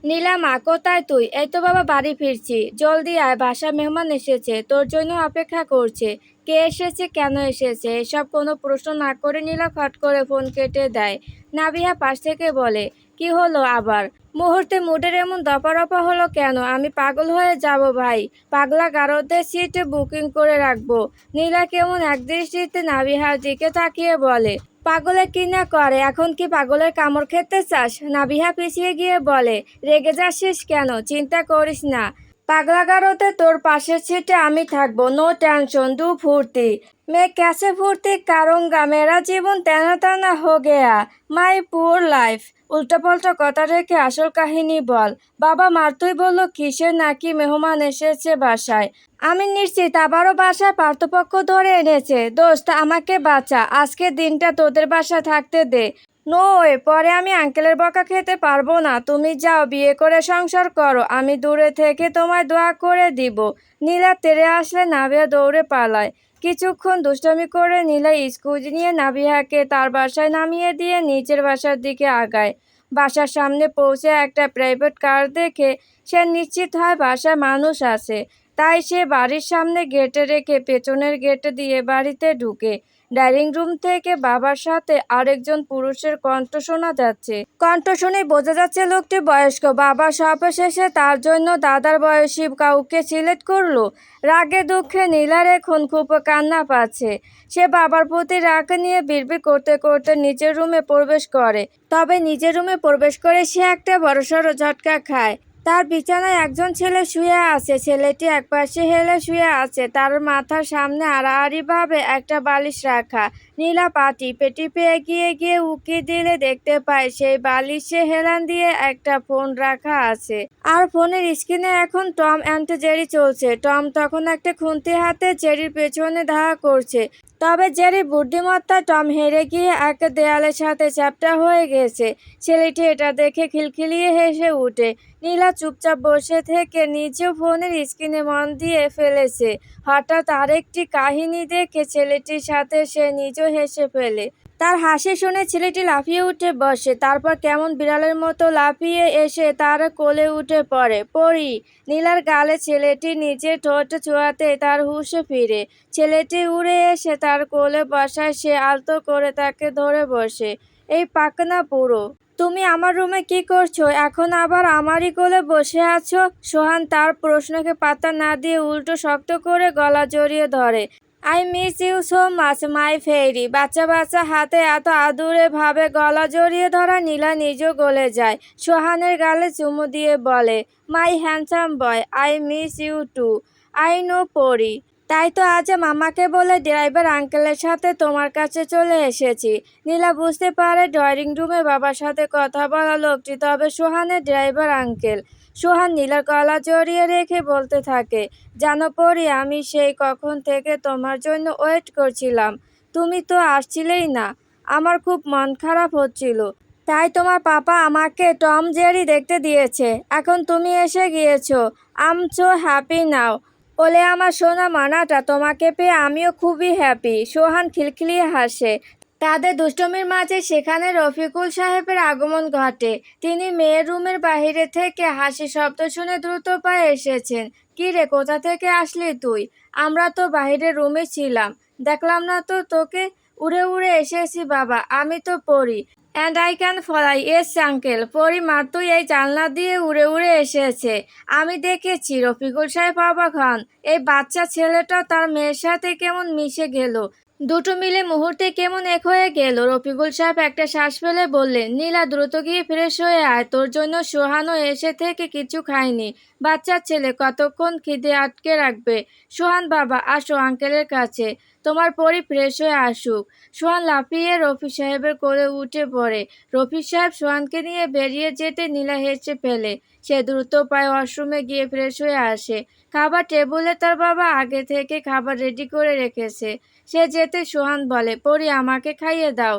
নীলা, কোথায় তুই? এই তো বাবা বাড়ি ফিরছি। জলদি আয়, বাসায় মেহমান এসেছে, তোর জন্য অপেক্ষা করছে। কে এসেছে, কেন এসেছে, এসব কোনো প্রশ্ন না করে নীলা ফট করে ফোন কেটে দেয়। নাবিহা পাশ থেকে বলে, কি হলো আবার? মুহূর্তে মুডের এমন দফারফা হলো কেন? আমি পাগল হয়ে যাব ভাই। পাগলা গারদের সিট বুকিং করে রাখবো। নীলা কেমন একদৃষ্টিতে নাবিহার দিকে তাকিয়ে বলে, পাগলে কি না করে, এখন কি পাগলের কামড় খেতে চাস? নাবিহা পিছিয়ে গিয়ে বলে, রেগে যাচ্ছিস কেন? চিন্তা করিস না, পাগলাগারোতে তোর পাশের সিটে আমি থাকবো। নো টেনশন, দু ফুর্তি मैं कैसे फुर्ती करूंगा, मेरा জীবন তেনা তেনা হো গেয়া, মাই পুয়ার লাইফ। উল্টাপাল্টা কথা রেখে আসল কাহিনী বল। বাবা মারতুই বলল কিসের নাকি মেহমান এসেছে বাসায়। আমি নিশ্চিত আবারও বাসায় পার্থপক্ষ ধরে এনেছে। দোস্ত আমাকে বাঁচা, আজকের দিনটা তোদের বাসায় থাকতে দে। নো ওয়ে, পরে আমি আঙ্কেলের বকা খেতে পারবো না। তুমি যাও, বিয়ে করে সংসার করো, আমি দূরে থেকে তোমায় দোয়া করে দিব। নীলা তেড়ে আসলে নাবিয়া দৌড়ে পালায়। কিছুক্ষণ দুষ্টামি করে নীলা স্কুটি নিয়ে নাবিহাকে তার বাসায় নামিয়ে দিয়ে নিচের বাসার দিকে আগায়। বাসার সামনে পৌঁছে একটা প্রাইভেট কার দেখে সে নিশ্চিত হয় বাসায় মানুষ আছে। তাই সে বাড়ির সামনে গেটে রেখে পেছনের গেটে দিয়ে বাড়িতে ঢুকে। ডাইনিং রুম থেকে বাবার সাথে আরেকজন পুরুষের কণ্ঠ শোনা যাচ্ছে। কণ্ঠ শুনে বোঝা যাচ্ছে লোকটি বয়স্ক। বাবা সবশেষে তার জন্য দাদার বয়সী কাউকে সিলেক্ট করলো। রাগে দুঃখে নীলার এখন খুব কান্না পাচ্ছে। সে বাবার প্রতি রাগ নিয়ে বিড়বিড় করতে করতে নিজের রুমে প্রবেশ করে। তবে নিজের রুমে প্রবেশ করে সে একটা বড়সড় ঝটকা খায়। তার বিছানায় একজন ছেলে শুয়ে আছে। ছেলেটি একপাশে হেলে শুয়ে আছে, তার মাথার সামনে আড়াআড়িভাবে একটা বালিশ রাখা। নীলা পা টিপে টিপে এগিয়ে গিয়ে উকি দিলে দেখতে পায় সেই বালিশে হেলান দিয়ে একটা ফোন রাখা আছে। আর ফোনের স্ক্রিনে এখন টম অ্যান্ড জেরি চলছে। টম তখন একটা খুন্তি হাতে জেরির পেছনে ধাওয়া করছে। তবে জেরির বুদ্ধিমত্তা টম হেরে গিয়ে এক দেয়ালের সাথে চ্যাপ্টা হয়ে গেছে। ছেলেটি এটা দেখে খিলখিলিয়ে হেসে উঠে। নীলা চুপচাপ বসে থেকে নিজেও ফোনের স্ক্রিনে মন দিয়ে ফেলেছে। হঠাৎ আরেকটি কাহিনী দেখে ছেলেটির সাথে সে নিজেও হেসে ফেলে। তার হাসি শুনে ছেলেটি লাফিয়ে উঠে বসে, তারপর কেমন বিড়ালের মতো লাফিয়ে এসে তার কোলে উঠে পড়ে। পরি। নীলার গালে ছেলেটি নিজের ঠোঁট ছোঁয়াতে তার হুঁশে ফিরে। ছেলেটি উড়ে এসে তার কোলে বসায়, সে আলতো করে তাকে ধরে বসে। এই পাকনা পুরো, তুমি আমার রুমে কি করছো? এখন আবার আমারই কোলে বসে আছো? সোহান তার প্রশ্নকে পাত্তা না দিয়ে উল্টো শক্ত করে গলা জড়িয়ে ধরে। I miss you so much my fairy. বাচ্চা বাচ্চা হাতে এত আদুরে ভাবে গলা জড়িয়ে ধরা নীলা নিজেও গলে যায়। সোহানের গালে চুমু দিয়ে বলে, my handsome boy, I miss you too. I know Pori. তাই তো আজ মামাকে বলে ড্রাইভার আঙ্কেলের সাথে তোমার কাছে চলে এসেছি। নীলা বুঝতে পারে ড্রয়িং রুমে বাবার সাথে কথা বলা লোকটি তবে সোহানের ড্রাইভার আঙ্কেল। সোহান নীলার গলা জড়িয়ে রেখে বলতে থাকে, জানো পরি, আমি সেই কখন থেকে তোমার জন্য ওয়েট করছিলাম। তুমি তো আসছিলেই না। আমার খুব মন খারাপ হচ্ছিল। তাই তোমার পাপা আমাকে টম জেরি দেখতে দিয়েছে। এখন তুমি এসে গিয়েছো। আম সো হ্যাপি নাও। ওলে আমার সোনা মানাটা, তোমাকে পেয়ে আমিও খুবই হ্যাপি। সোহান খিলখিলিয়ে হাসে। তাদের দুষ্টমির মাঝে সেখানে রফিকুল সাহেবের আগমন ঘটে। তিনি মেয়ের রুমের বাহিরে থেকে হাসি শব্দ শুনে দ্রুত পায়ে এসেছেন। কি রে, কোথা থেকে আসলি তুই? আমরা তো বাহিরের রুমে ছিলাম, দেখলাম না তো তোকে। উড়ে উড়ে এসেছি বাবা, আমি তো পড়ি। অ্যান্ড আই ক্যান ফলাই, এস আঙ্কেল। পরি মাত্রই এই জানলা দিয়ে উড়ে উড়ে এসেছে। আমি দেখেছি। রফিকুল সাহেব অবাক হন। এই বাচ্চা ছেলেটা তার মেয়ের সাথে কেমন মিশে গেল। দুটো মিলে মুহূর্তে কেমন এক হয়ে গেল। রফিকুল সাহেব একটা শ্বাস ফেলে বললেন, নীলা দ্রুত গিয়ে ফ্রেশ হয়ে আয়, তোর জন্য সোহানও এসে থেকে কিছু খায়নি। বাচ্চার ছেলে কতক্ষণ খিদে আটকে রাখবে। সোহান বাবা, আসো আঙ্কেলের কাছে, তোমার পরি ফ্রেশ হয়ে আসুক। সোহান লাফিয়ে রফি সাহেবের কোলে উঠে পড়ে। রফি সাহেব সোহানকে নিয়ে বেরিয়ে যেতে নীলা হেসে ফেলে। সে দ্রুত পায়ে ওয়াশরুমে গিয়ে ফ্রেশ হয়ে আসে। খাবার টেবিলে তার বাবা আগে থেকে খাবার রেডি করে রেখেছে। সে যেতে সোহান বলে, পরি আমাকে খাইয়ে দাও।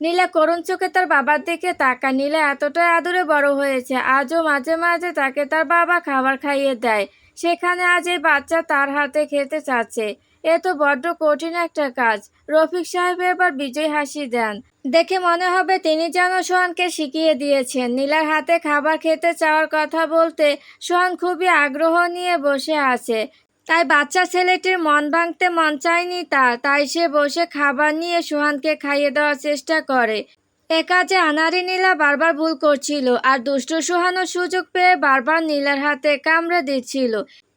নীলা করুণ চোখে তার বাবার দিকে তাকায়। নীলা এতটাই আদুরে বড় হয়েছে, আজও মাঝে মাঝে তাকে তার বাবা খাবার খাইয়ে দেয়। সেখানে আজ এই বাচ্চা তার হাতে খেতে চাচ্ছে। এ তো বড্ড কঠিন একটা কাজ। রফিক সাহেব এবার বিজয় হাসি দেন। দেখে মনে হবে তিনি যেন সোহানকে শিখিয়ে দিয়েছেন। নীলার হাতে খাবার খেতে চাওয়ার কথা বলতে সোহান খুবই আগ্রহ নিয়ে বসে আছে। তাই বাচ্চা ছেলেটির মন ভাঙতে মন চায়নি তার, তাই সে বসে খাবার নিয়ে সোহানকে খাইয়ে দেওয়ার চেষ্টা করে। এ কাজে আনাড়ি নীলা বারবার ভুল করছিল, আর দুষ্টু সোহানও সুযোগ পেয়ে বারবার নীলার হাতে কামড়ে দিচ্ছিল।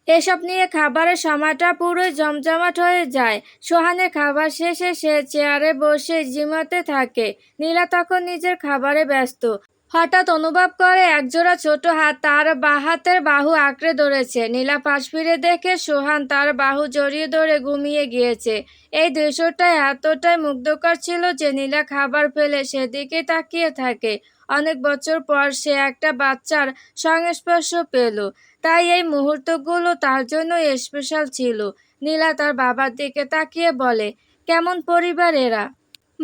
এসব নিয়ে খাবারের সময়টা পুরোই জমজমাট হয়ে যায়। সোহানের খাবার শেষে সে চেয়ারে বসে ঝিমাতে থাকে। নীলা তখন নিজের খাবারে ব্যস্ত। হঠাৎ অনুভব করে একজোড়া ছোট হাত তার হাতের বাহু আঁকড়ে ধরেছে। নীলা পাশ ফিরে দেখে সোহান তার বাহু জড়িয়ে ধরে ঘুমিয়ে গিয়েছে। এই দৃশ্যটাই এতটাই মুগ্ধকর ছিল যে নীলা খাবার ফেলে সেদিকে তাকিয়ে থাকে। অনেক বছর পর সে একটা বাচ্চার সংস্পর্শ পেল, তাই এই মুহূর্তগুলো তার জন্য স্পেশাল ছিল। নীলা তার বাবার দিকে তাকিয়ে বলে, কেমন পরিবার এরা?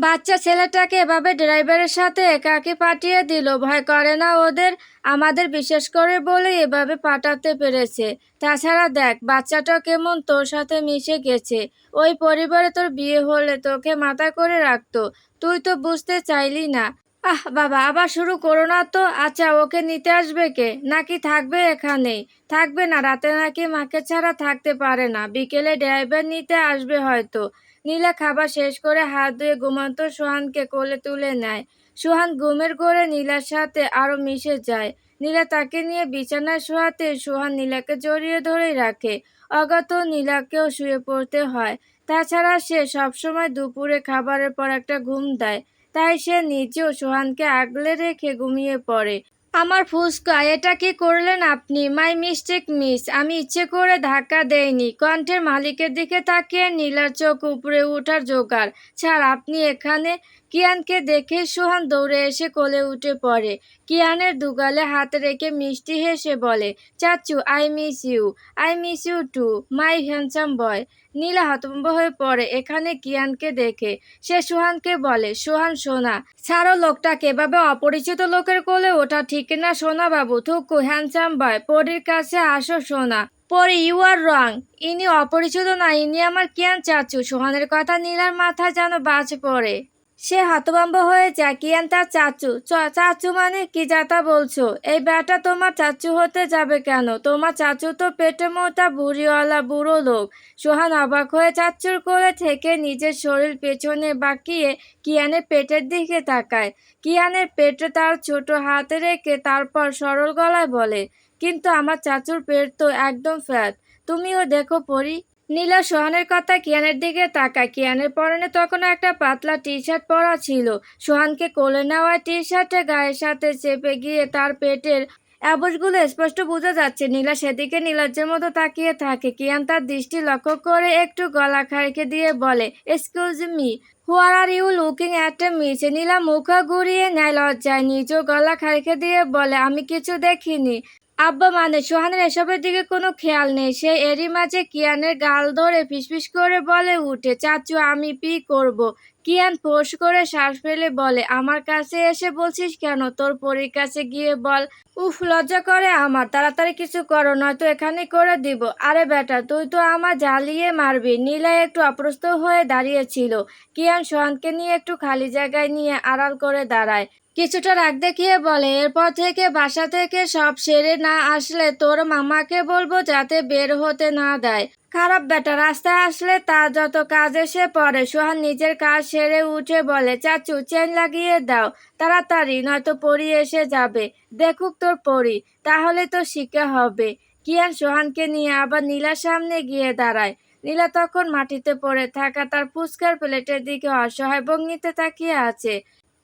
বাচ্চা ছেলেটাকে এভাবে ড্রাইভারের সাথে একাকী পাঠিয়ে দিল, ভয় করে না ওদের? আমাদের বিশেষ করে বলে এভাবে পাঠাতে পেরেছে। তাছাড়া দেখ, বাচ্চাটা কেমন তোর সাথে মিশে গেছে। ওই পরিবারে তোর বিয়ে হলে তোকে মাথা করে রাখতো, তুই তো বুঝতে চাইলি না। আহ বাবা, আবার শুরু করো না তো। আচ্ছা, ওকে নিতে আসবে কে? নাকি থাকবে এখানেই? থাকবে না, রাতে নাকি মাকে ছাড়া থাকতে পারে না। বিকেলে ড্রাইভার নিতে আসবে হয়তো। নীলা খাবার শেষ করে হাত ধুয়ে ঘুমন্ত সোহানকে কোলে তুলে নেয়। সোহান ঘুমের ঘোরে নীলার সাথে আরো মিশে যায়। নীলা তাকে নিয়ে বিছানায় শোয়াতে সোহান নীলাকে জড়িয়ে ধরেই রাখে। অগত নীলাকেও শুয়ে পড়তে হয়। তাছাড়া সে সবসময় দুপুরে খাবারের পর একটা ঘুম দেয়, তাই সে নিজেও সোহানকে আগলে রেখে ঘুমিয়ে পড়ে। আমার ফুসকা, এটা কি করলেন আপনি? মাই মিস্টেক মিস, আমি ইচ্ছে করে ধাক্কা দেইনি। কণ্ঠের মালিকের দিকে তাকিয়ে নীলার চোখ উপরে ওঠার জোগাড়। স্যার, আপনি এখানে? কিয়ানকে দেখে সোহান দৌড়ে এসে কোলে উঠে পড়ে। কিয়ানের দুগালে হাত রেখে মিষ্টি হেসে বলে, চাচু, I miss you. I miss you too, my handsome boy. Nila হতভম্ব হয়ে পড়ে এখানে কিয়ানকে দেখে। সে সোহানকে বলে, সোহান সোনা, ছাড়ো লোকটাকে। এভাবে অপরিচিত লোকের কোলে ওঠা ঠিক না সোনা বাবু। থুকু, হ্যান্ডসাম বয়, পরীর কাছে আসো সোনা। পরি, ইউ আর রং। ইনি অপরিচিত না, ইনি আমার কিয়ান চাচু। সোহানের কথা নীলার মাথায় যেন বাজ পড়ে। সে হতভম্ব হয়ে যায়। কিয়ান তার চাচু? চাচু মানে কি যাতা বলছো? এই বেটা তোমার চাচু হতে যাবে কেন? তোমার চাচু তো পেটে মোটা বুড়িওয়ালা বুড়ো লোক। সোহান অবাক হয়ে চাচুর কোলে থেকে নিজের শরীর পেছনে বাঁকিয়ে কিয়ানের পেটের দিকে তাকায়। কিয়ানের পেটে তার ছোট হাত রেখে তারপর সরল গলায় বলে, কিন্তু আমার চাচুর পেট তো একদম ফ্যাট। তুমিও দেখো পরি। নীলা সোহানের কথা কিয়ানের দিকে তাকায়। কিয়ানের পরনে তখন একটা পাতলা টি শার্ট পরা ছিল। সোহানকে কোলে নেওয়া টি শার্টের গায়ের সাথে চেপে গিয়ে তার পেটের অ্যাবসগুলো স্পষ্ট বোঝা যাচ্ছে। নীলা সেদিকে নীলাজ্জের মতো তাকিয়ে থাকে। কিয়ান তার দৃষ্টি লক্ষ্য করে একটু গলা খাড়কে দিয়ে বলে, excuse me, where are you looking at miss? Nila মুখ ঘুরিয়ে নেয় লজ্জায়। নিজেও গলা খাড়কে দিয়ে বলে, আমি কিছু দেখিনি আব্বা। মানে সোহানের এসবের দিকে কোনো খেয়াল নেই সে। এরই মাঝে কিয়ানের গাল ধরে ফিসফিস করে বলে উঠে, চাচু, আমি পি করব। কিয়ান ফোঁস করে শ্বাস ফেলে বলে, আমার কাছে এসে বলছিস কেন? তোর পরীর কাছে গিয়ে বল। উফ, লজ্জা করে আমার। তাড়াতাড়ি কিছু করো, নয়তো এখানেই করে দিব। আরে বেটা, তুই তো আমার জ্বালিয়ে মারবি। নীলা একটু অপ্রস্তুত হয়ে দাঁড়িয়েছিল। কিয়ান সোহানকে নিয়ে একটু খালি জায়গায় নিয়ে আড়াল করে দাঁড়ায়। কিছুটা রাগ দেখিয়ে বলে, এরপর থেকে বাসা থেকে সব সেরে না আসলে তোর মামাকে বলবো যাতে বের হতে না দেয়। খারাপ বেটা, রাস্তায় আসলে তার যত কাজ এসে পড়ে। সোহান নিজের কাজ সেরে উঠে বলে, চাচু, চেন লাগিয়ে দাও তাড়াতাড়ি, নয়তো পরি এসে যাবে। দেখুক তোর পরি, তাহলে তো শিক্ষা হবে। কিয়ান সোহানকে নিয়ে আবার নীলার সামনে গিয়ে দাঁড়ায়। নীলা তখন মাটিতে পড়ে থাকা তার ফুচকার প্লেটের দিকে অসহায় ভঙ্গিতে তাকিয়ে আছে।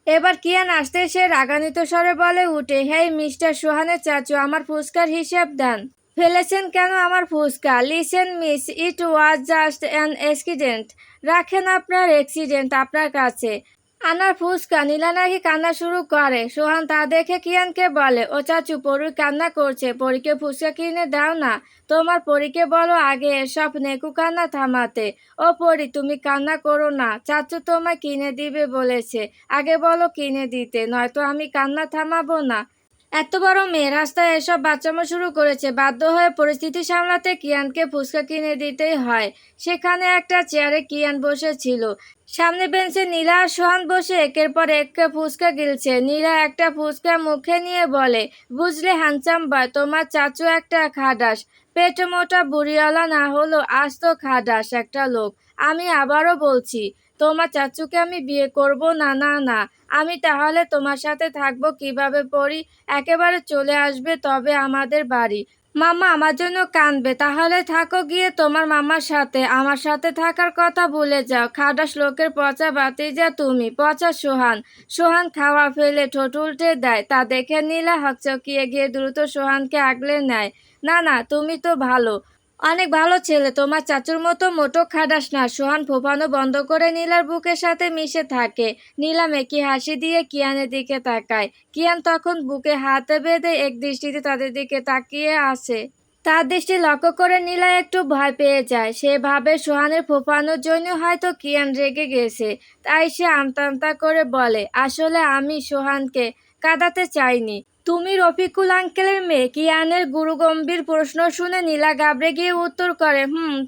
এবার কিয়ান আসতে সে রাগান্বিত স্বরে বলে উঠে, হেই মিস্টার সোহানের চাচু, আমার ফুসকার হিসাব দেন। ফেলেছেন কেন আমার fuchka? Listen miss, it was just an accident. রাখেন আপনার অ্যাক্সিডেন্ট আপনার কাছে। আনার ফুসকা। নীলা নাকি কান্না শুরু করে। সোহান তা দেখে কিয়ানকে বলে, ও চাচু, পরী কান্না করছে, পরীকে ফুসকা কিনে দাও না। তোমার পরীকে বলো আগে এসব নেকু কান্না থামাতে। ও পরী, তুমি কান্না করো না, চাচু তোমায় কিনে দিবে বলেছে। আগে বলো কিনে দিতে, নয়তো আমি কান্না থামাবো না। এত বড় মেয়ে রাস্তায় এসব বাচ্চামো শুরু করেছে। বাধ্য হয়ে পরিস্থিতি সামলাতে কিয়ানকে ফুচকা কিনে দিতেই হয়। সেখানে একটা চেয়ারে কিয়ান বসেছিল। সামনে বেঞ্চে নীলা আর সোহান বসে একের পর এক ফুচকা গিলছে। নীলা একটা ফুচকা মুখে নিয়ে বলে, বুঝলে হ্যান্ডসাম বয়, তোমার চাচু একটা খাটাস, পেট মোটা বুড়িওয়ালা না হলো আজ তো খাটাস একটা লোক। আমি আবারও বলছি, তোমার চাচুকে আমি বিয়ে করব না। না না, আমি তাহলে তোমার সাথে থাকবো কিভাবে পড়ি? একেবারে চলে আসবে তবে আমাদের বাড়ি। মামা আমার জন্য কাঁদবে। তাহলে থাকো গিয়ে তোমার মামার সাথে, আমার সাথে থাকার কথা ভুলে যাও। খাটাস লোকের পচা বাতিজা তুমি, পচা সোহান। সোহান খাওয়া ফেলে ঠোঁট উল্টে দেয়। তা দেখে নীলা হকচকিয়ে গিয়ে দ্রুত সোহানকে আগলে নেয়। না না, তুমি তো ভালো, অনেক ভালো ছেলে, তোমার চাচুর মতো মোটো খাটাস না। সোহান ফোপানো বন্ধ করে নীলার বুকের সাথে মিশে থাকে। নীলা মেকি হাসি দিয়ে কিয়ানের দিকে তাকায়। কিয়ান তখন বুকে হাতে বেঁধে এক দৃষ্টিতে তাদের দিকে তাকিয়ে আছে। তার দৃষ্টি লক্ষ্য করে নীলা একটু ভয় পেয়ে যায়। সে ভাবে সোহানের ফোপানোর জন্য হয়তো কিয়ান রেগে গেছে। তাই সে আমতা আমতা করে বলে, আসলে আমি সোহানকে কাঁদাতে চাইনি। তুমি রফিকুল আঙ্কেলের মেয়ে? কিয়ানের গুরুগম্ভীর প্রশ্ন শুনে নীলা ঘাবড়ে গিয়ে উত্তর করে,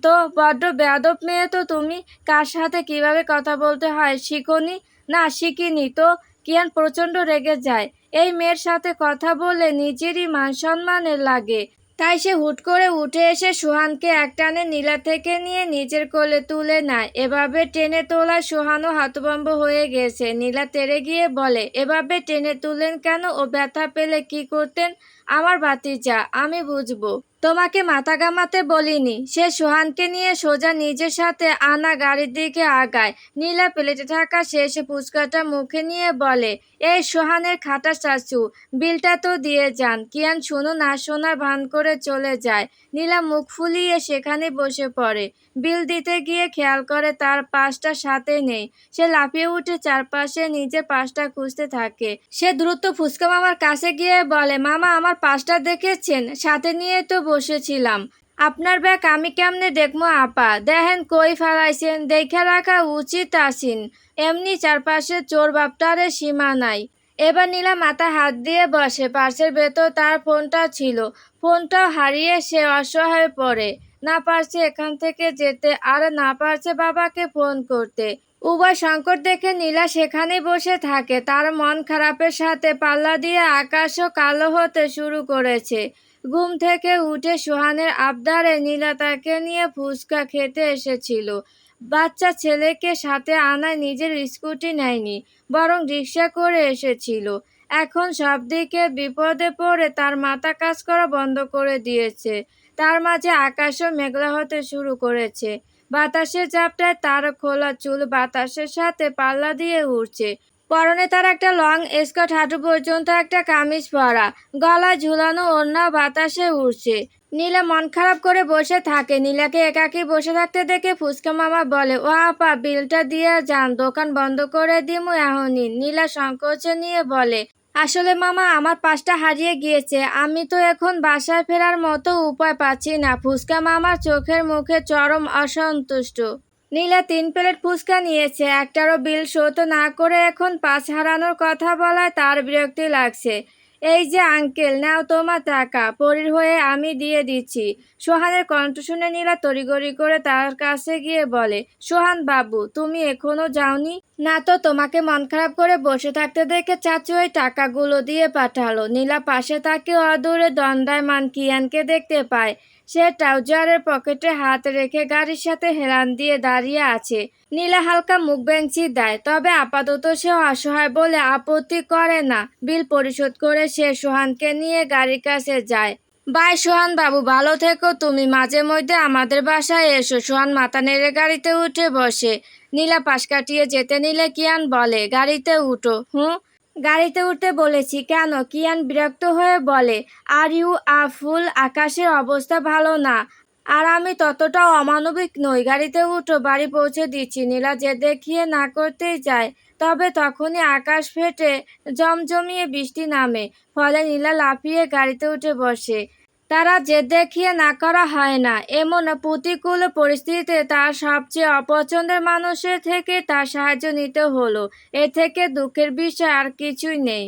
তো বড্ড বেয়াদব মেয়ে তো তুমি। কার সাথে কিভাবে কথা বলতে হয় শিখোনি? না, শিখিনি তো। কিয়ান প্রচণ্ড রেগে যায়। এই মেয়ের সাথে কথা বলে নিজেরই মান সম্মানের লাগে। তাই সে হুট করে উঠে এসে সোহানকে একটানে নীলা থেকে নিয়ে নিজের কোলে তুলে নেয়। এভাবে টেনে তোলায় সোহানও হতভম্ব হয়ে গেছে। নীলা তেড়ে গিয়ে বলে, এভাবে টেনে তুলেন কেন? ও ব্যথা পেলে কি করতেন? আমার ভাতিজা, আমি বুঝবো। তোমাকে মাথা ঘামাতে বলিনি। সে সোহানকে নিয়ে সোজা নিজের সাথে আনা গাড়ির দিকে আগায়। নীলা প্লেটে থাকা শেষে ফুচকাটা মুখে নিয়ে বলে, এই সোহানের খাটা চাচু, বিলটা তো দিয়ে যান। কিয়ান শোনো না শোনার ভান করে চলে যায়। নীলা মুখ ফুলিয়ে সেখানে বসে পড়ে। বিল দিতে গিয়ে খেয়াল করে তার পাসটা সাথে নেই। সে লাফিয়ে উঠে চারপাশে নিজের পাসটা খুঁজতে থাকে। সে দ্রুত ফুচকা মামার কাছে গিয়ে বলে, মামা আমার পাসটা দেখেছেন? সাথে নিয়ে তো বসেছিলাম। আপনার ব্যাগ আমি কেমনে দেখবো আপা? দেখেন কই ফেলাইছেন, দেখে রাখা উচিত আসিন। এমনি চারপাশে চোর বাপটারে সীমা নাই। এবার নীলা মাথা হাত দিয়ে বসে। পার্সের ভেতর তার ফোনটা ছিল। ফোনটাও হারিয়ে সে অসহায় হয়ে পড়ে। না পারছে এখান থেকে যেতে, আর না পারছে বাবাকে ফোন করতে। উভয় সংকট দেখে নীলা সেখানেই বসে থাকে। তার মন খারাপের সাথে পাল্লা দিয়ে আকাশও কালো হতে শুরু করেছে। ঘুম থেকে উঠে সোহানের আবদারে নীলা তাকে নিয়ে ফুচকা খেতে এসেছিল। বাচ্চা ছেলেকে সাথে আনায় নিজের স্কুটি নেয়নি, বরং রিক্সা করে এসেছিল। এখন সব দিকে বিপদে পড়ে তার মাথা কাজ করা বন্ধ করে দিয়েছে। তার মাঝে আকাশও মেঘলা হতে শুরু করেছে। বাতাসের ঝাপটায় তার খোলা চুল বাতাসের সাথে পাল্লা দিয়ে উড়ছে। পরনে তার একটা লং স্কার্ট, হাঁটু পর্যন্ত একটা কামিজ পরা, গলায় ঝুলানো ওড়না বাতাসে উড়ছে। নীলা মন খারাপ করে বসে থাকে। নীলাকে একাকী বসে থাকতে দেখে ফুচকা মামা বলে, ও আপা বিলটা দিয়ে যান, দোকান বন্ধ করে দিমু এখনই। নীলা সংকোচে নিয়ে বলে, আসলে মামা আমার পাসটা হারিয়ে গিয়েছে, আমি তো এখন বাসায় ফেরার মতো উপায় পাচ্ছি না। ফুচকা মামার চোখের মুখে চরম অসন্তুষ্ট। নীলা 3 প্লেট ফুচকা নিয়েছে, একটারও বিল শোধ না করে এখন পাস হারানোর কথা বলায় তার বিরক্তি লাগছে। এই যে আঙ্কেল, নাও তোমার টাকা, পরীর হয়ে আমি দিয়ে দিচ্ছি। সোহানের কণ্ঠ শুনে নীলা তড়িঘড়ি করে তার কাছে গিয়ে বলে, সোহান বাবু তুমি এখনো যাওনি? না তো, তোমাকে মন খারাপ করে বসে থাকতে দেখে চাচু ওই টাকাগুলো দিয়ে পাঠালো। নীলা পাশে তাকে অদূরে দণ্ডায়মান কিয়ানকে দেখতে পায়। সে ট্রাউজারের পকেটে হাত রেখে গাড়ির সাথে হেলান দিয়ে দাঁড়িয়ে আছে। নীলা হালকা মুখ বেঞ্চি দেয়, তবে আপাতত সে অসহায় বলে আপত্তি করে না। বিল পরিশোধ করে সে সোহানকে নিয়ে গাড়ির কাছে যায়। বাই সোহান বাবু, ভালো থেকো তুমি, মাঝে মধ্যে আমাদের বাসায় এসো। সোহান মাথা নেড়ে গাড়িতে উঠে বসে। নীলা পাশ কাটিয়ে যেতে নিলে কিয়ান বলে, গাড়িতে উঠো। গাড়িতে উঠতে বলেছি কেন? কিয়ান বিরক্ত হয়ে বলে, আর ইউ আ ফুল, আকাশের অবস্থা ভালো না। আর আমি ততটাও অমানবিক নই। গাড়িতে উঠো, বাড়ি পৌঁছে দিচ্ছি। নীলা যে দেখিয়ে না করতেই যায়, তবে তখনই আকাশ ফেটে জমজমিয়ে বৃষ্টি নামে। ফলে নীলা লাফিয়ে গাড়িতে উঠে বসে। তারা জেদ দেখিয়ে না করা হয় না। এমন প্রতিকূল পরিস্থিতিতে তার সবচেয়ে অপছন্দের মানুষের থেকে তার সাহায্য নিতে হলো। এ থেকে দুঃখের বিষয় আর কিছুই নেই।